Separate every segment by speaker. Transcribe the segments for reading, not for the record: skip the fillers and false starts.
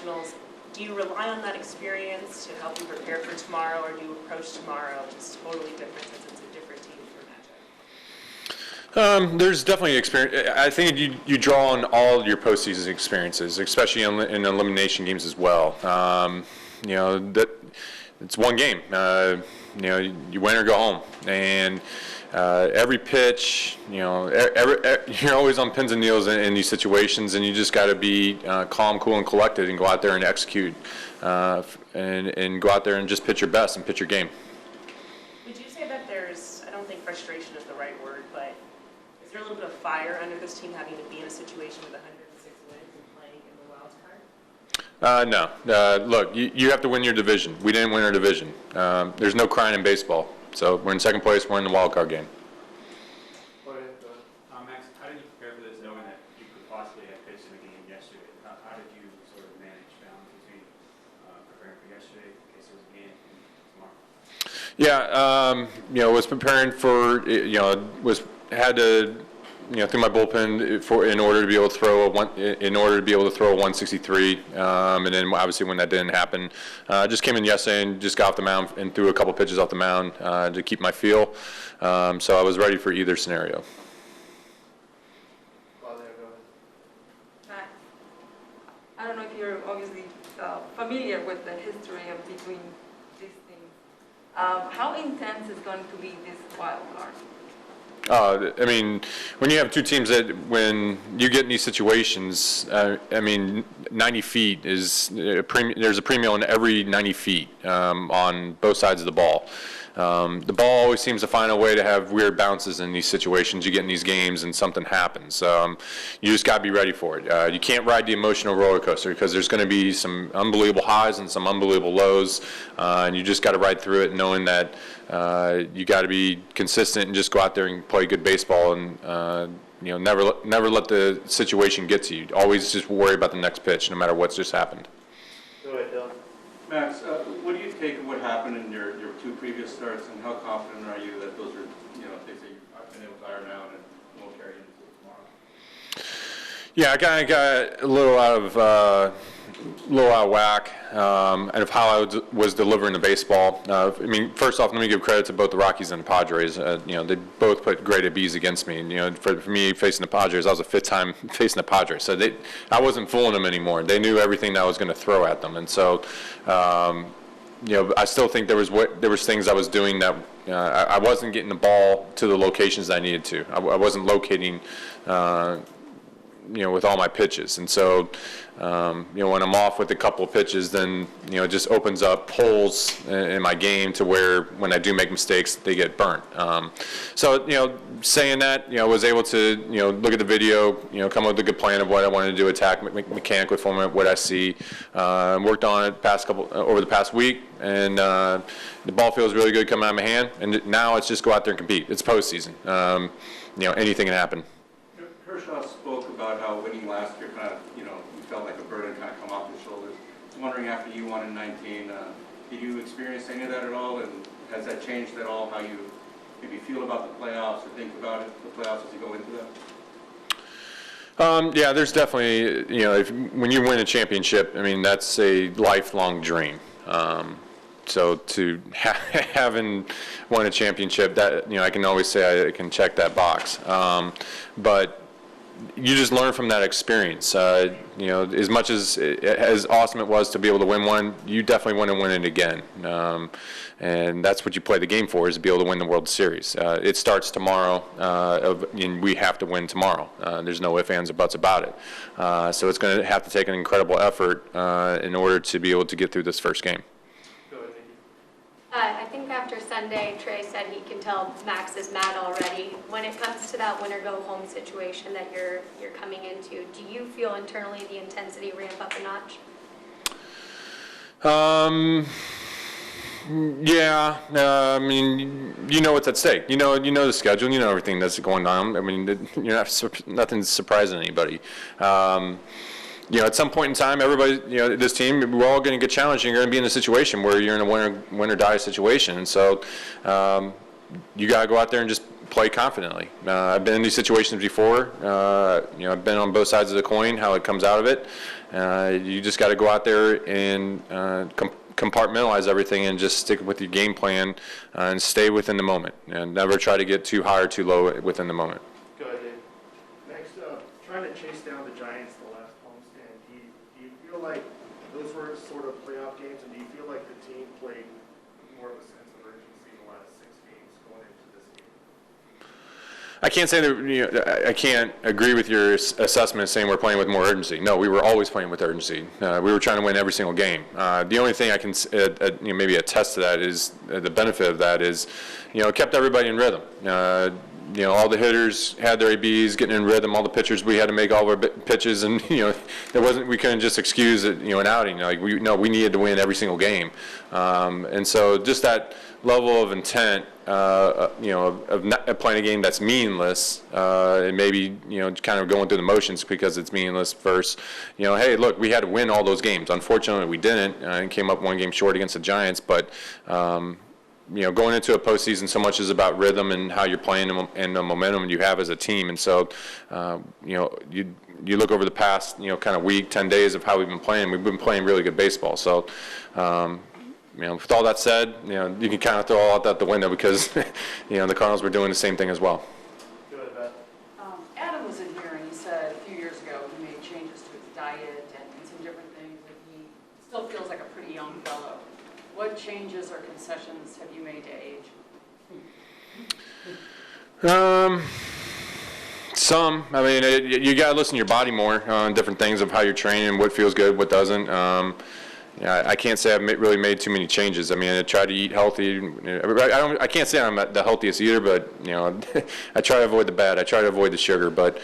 Speaker 1: Nationals. Do you rely on that experience to help you prepare for tomorrow, or do you approach tomorrow just totally different since it's a different team for matchup?
Speaker 2: There's definitely experience. I think you draw on all your postseason experiences, especially in elimination games as well. That it's one game. You win or go home, and every pitch, you're always on pins and needles in these situations, and you just got to be calm, cool, and collected, and go out there and execute, and go out there and just pitch your best and pitch your game.
Speaker 1: Would you say that there's, I don't think frustration is the right word, but is there a little bit of fire under this team having to be in a situation with 106 wins and playing in the wild card?
Speaker 2: No. Look, you have to win your division. We didn't win our division. There's no crying in baseball. So we're in second place. We're in the wild card game.
Speaker 3: Max, how did you prepare for this, knowing that you could possibly have pitched in the game yesterday? How did you sort of manage balance between preparing for yesterday in case there was a game and tomorrow?
Speaker 2: Yeah. Was preparing for. Had to. Through my bullpen in order to be able to throw a 163, and then obviously when that didn't happen, just came in yesterday and just got off the mound and threw a couple pitches off the mound to keep my feel. So I was ready for either scenario.
Speaker 4: Max, I don't know if you're obviously familiar with the history of between these teams. How intense is going to be this wild card?
Speaker 2: When you have two teams that, when you get in these situations, 90 feet is there's a premium on every 90 feet on both sides of the ball. The ball always seems to find a way to have weird bounces in these situations. You get in these games and something happens. You just got to be ready for it. You can't ride the emotional roller coaster because there's going to be some unbelievable highs and some unbelievable lows, and you just got to ride through it knowing that you got to be consistent and just go out there and play good baseball and never let the situation get to you. Always just worry about the next pitch no matter what's just happened.
Speaker 5: Go ahead, Dylan. Max, what do you take of what happened in your two previous starts, and how confident are you that those are things that you've been able to iron out and won't carry into tomorrow?
Speaker 2: Yeah, I kind of got a little out of whack, and of how I was delivering the baseball. First off, let me give credit to both the Rockies and the Padres. They both put great at-bats against me. And, for me facing the Padres, I was the fifth time facing the Padres, so I wasn't fooling them anymore. They knew everything that I was going to throw at them, and so. I still think there was things I was doing that I wasn't getting the ball to the locations I needed to. I wasn't locating, with all my pitches, and so when I'm off with a couple of pitches, then it just opens up holes in my game to where when I do make mistakes, they get burnt. Saying that, I was able to look at the video, come up with a good plan of what I wanted to do, attack mechanically from it, what I see. Worked on it over the past week, and the ball feels really good coming out of my hand. And now it's just go out there and compete. It's postseason. Anything can happen.
Speaker 5: Kershaw spoke about how winning last year kind of, you felt like a burden kind of come off your shoulders. I was wondering, after you won in 19, did you experience any of that at all? And has that changed at all how you maybe feel about the playoffs or think about it, the playoffs as you go into them?
Speaker 2: Yeah, there's definitely, when you win a championship, that's a lifelong dream. So to having won a championship, that I can always say I can check that box. But you just learn from that experience. As much as awesome it was to be able to win one, you definitely want to win it again. And that's what you play the game for, is to be able to win the World Series. It starts tomorrow, and we have to win tomorrow. There's no ifs, ands, or buts about it. So it's going to have to take an incredible effort in order to be able to get through this first game.
Speaker 6: I think after Sunday, Trey said he can tell Max is mad already. When it comes to that win-or-go-home situation that you're coming into, do you feel internally the intensity ramp up a notch?
Speaker 2: Yeah. What's at stake. You know the schedule. You know everything that's going on. Nothing's surprising anybody. At some point in time, everybody, this team, we're all going to get challenged. You're going to be in a situation where you're in a win or die situation, and so you got to go out there and just play confidently. I've been in these situations before. I've been on both sides of the coin, how it comes out of it, You just got to go out there and compartmentalize everything and just stick with your game plan and stay within the moment and never try to get too high or too low within the moment.
Speaker 7: Go ahead, Dave. Next, trying to chase down the Giants the last homestand, do you feel like those were sort of playoff games, and do you feel like the team played more of a sense of urgency in the last 6 games going into this game?
Speaker 2: I can't say that, I can't agree with your assessment saying we're playing with more urgency. No, we were always playing with urgency. We were trying to win every single game. The only thing I can maybe attest to that is the benefit of that is, it kept everybody in rhythm. All the hitters had their ABs, getting in rhythm. All the pitchers, we had to make all of our pitches, and we couldn't just excuse it, an outing. We needed to win every single game, and so just that level of intent, of playing a game that's meaningless, and maybe kind of going through the motions because it's meaningless. First, hey, look, we had to win all those games. Unfortunately, we didn't, and came up 1 game short against the Giants, but. Going into a postseason, so much is about rhythm and how you're playing and the momentum you have as a team. And so, you look over the past, kind of week, 10 days of how we've been playing. We've been playing really good baseball. So, with all that said, you can kind of throw all that out the window because, the Cardinals were doing the same thing as well.
Speaker 7: Go ahead, Beth.
Speaker 8: Adam was in here and he said a few years ago he made changes to his diet and some different things, and he still feels like a pretty young fellow. What changes or concessions have you made to age?
Speaker 2: Some. I mean, you got to listen to your body more on different things of how you're training, what feels good, what doesn't. I can't say I've really made too many changes. I mean, I try to eat healthy. I can't say I'm the healthiest eater, but I try to avoid the bad. I try to avoid the sugar, but.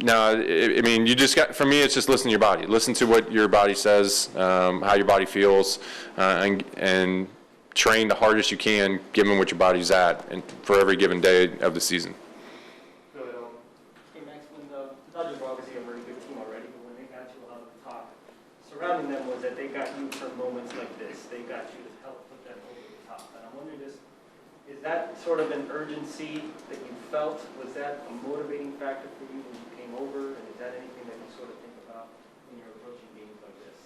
Speaker 2: No, you just got, for me, it's just listen to your body. Listen to what your body says, how your body feels, and train the hardest you can, given what your body's at, and for every given day of the season.
Speaker 7: Go ahead, Owen.
Speaker 9: Hey, Max, when the Dodgers were obviously a very good team already, but when they got you a lot of the talk surrounding them was that they got you for moments like this. They got you to help put them over the top. And I'm wondering, is that sort of an urgency that you felt? Was that a motivating factor for you when you came over? And is that anything that you sort of think about when you're approaching games like this?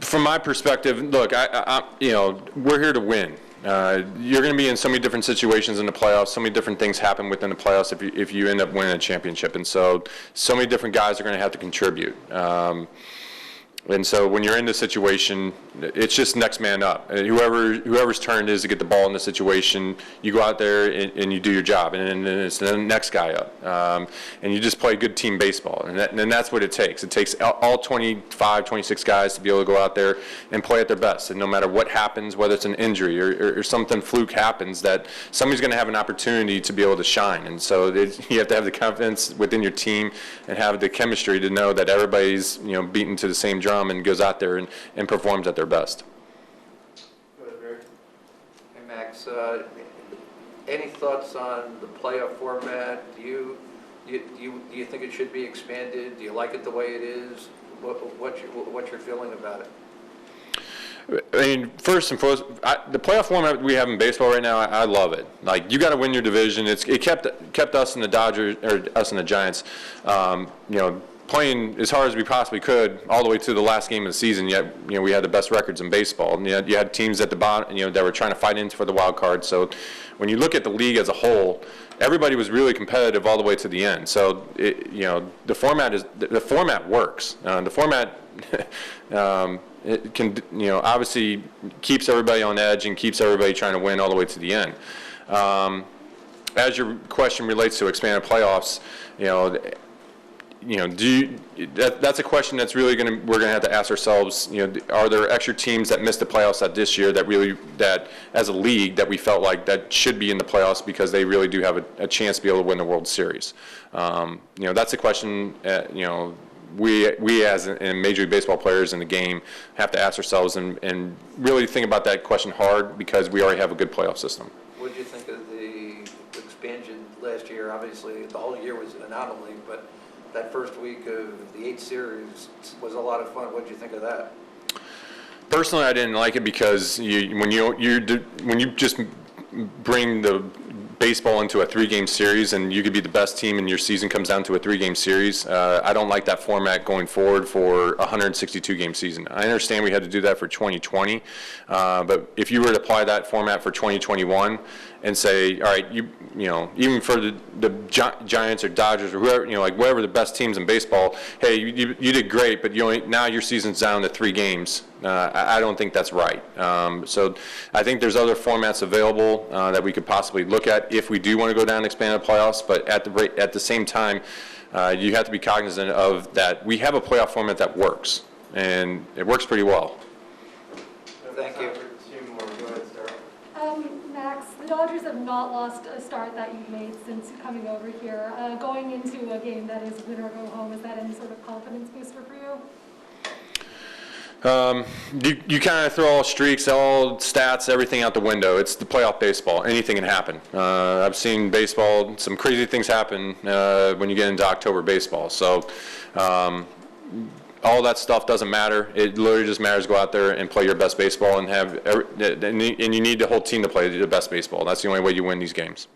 Speaker 2: From my perspective, look, we're here to win. You're going to be in so many different situations in the playoffs. So many different things happen within the playoffs if you end up winning a championship, and so many different guys are going to have to contribute. And so when you're in this situation, it's just next man up. Whoever's turn it is to get the ball in the situation, you go out there and you do your job, and then it's the next guy up. And you just play good team baseball, and that's what it takes. It takes all 25, 26 guys to be able to go out there and play at their best. And no matter what happens, whether it's an injury or something fluke happens, that somebody's going to have an opportunity to be able to shine. And so you have to have the confidence within your team and have the chemistry to know that everybody's beaten to the same drum and goes out there and performs at their best.
Speaker 7: Go ahead, Barry.
Speaker 10: Hey, Max, any thoughts on the playoff format? Do you think it should be expanded? Do you like it the way it is? What's your feeling about it?
Speaker 2: I mean, first and foremost, the playoff format we have in baseball right now, I love it. Like, you got to win your division. It kept us and the Dodgers, or us and the Giants, playing as hard as we possibly could all the way to the last game of the season. Yet, we had the best records in baseball. And you had teams at the bottom, that were trying to fight in for the wild card. So, when you look at the league as a whole, everybody was really competitive all the way to the end. So, the format works. The format. It can, obviously keeps everybody on edge and keeps everybody trying to win all the way to the end. As your question relates to expanded playoffs, that's a question that's really we're gonna have to ask ourselves. Are there extra teams that missed the playoffs this year that as a league that we felt like that should be in the playoffs because they really do have a chance to be able to win the World Series? That's a question. We as in Major League Baseball players in the game have to ask ourselves and really think about that question hard because we already have a good playoff system.
Speaker 10: What did you think of the expansion last year? Obviously, the whole year was an anomaly, but that first week of the 8th series was a lot of fun. What did you think of that?
Speaker 2: Personally, I didn't like it because when you just bring the baseball into a 3-game series, and you could be the best team and your season comes down to a 3-game series. I don't like that format going forward for a 162-game season. I understand we had to do that for 2020, but if you were to apply that format for 2021 and say, all right, you know, even for the Giants or Dodgers or whoever, you know, like whatever the best teams in baseball, hey, you did great, but now your season's down to 3 games. I don't think that's right. So I think there's other formats available that we could possibly look at if we do want to go down and expand the playoffs. But at the same time, you have to be cognizant of that. We have a playoff format that works, and it works pretty well.
Speaker 10: Thank you.
Speaker 11: Max, the Dodgers have not lost a start that you've made since coming over here. Going into a game that is win or go home, is that any sort of confidence booster for you?
Speaker 2: You kind of throw all streaks, all stats, everything out the window. It's the playoff baseball. Anything can happen. I've seen baseball, some crazy things happen when you get into October baseball. So all that stuff doesn't matter. It literally just matters to go out there and play your best baseball and and you need the whole team to play the best baseball. That's the only way you win these games.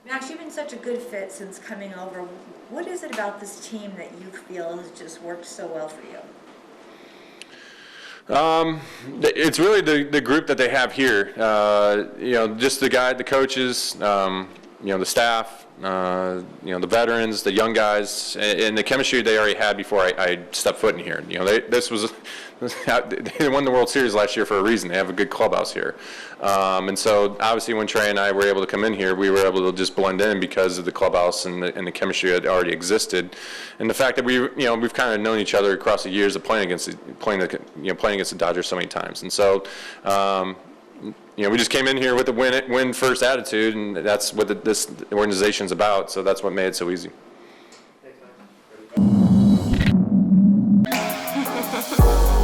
Speaker 12: Max, you've been such a good fit since coming over. What is it about this team that you feel has just worked so well for you?
Speaker 2: It's really the group that they have here. You know, just the coaches, you know, the staff, you know, the veterans, the young guys, and the chemistry they already had before I stepped foot in here. You know, they won the World Series last year for a reason. They have a good clubhouse here. And so obviously when Trey and I were able to come in here, we were able to just blend in because of the clubhouse and the chemistry that already existed. And the fact that we've kind of known each other across the years of playing against the Dodgers so many times. And so, you know, we just came in here with the win first attitude, and that's what this organization's about. So that's what made it so easy.
Speaker 7: Thanks, man.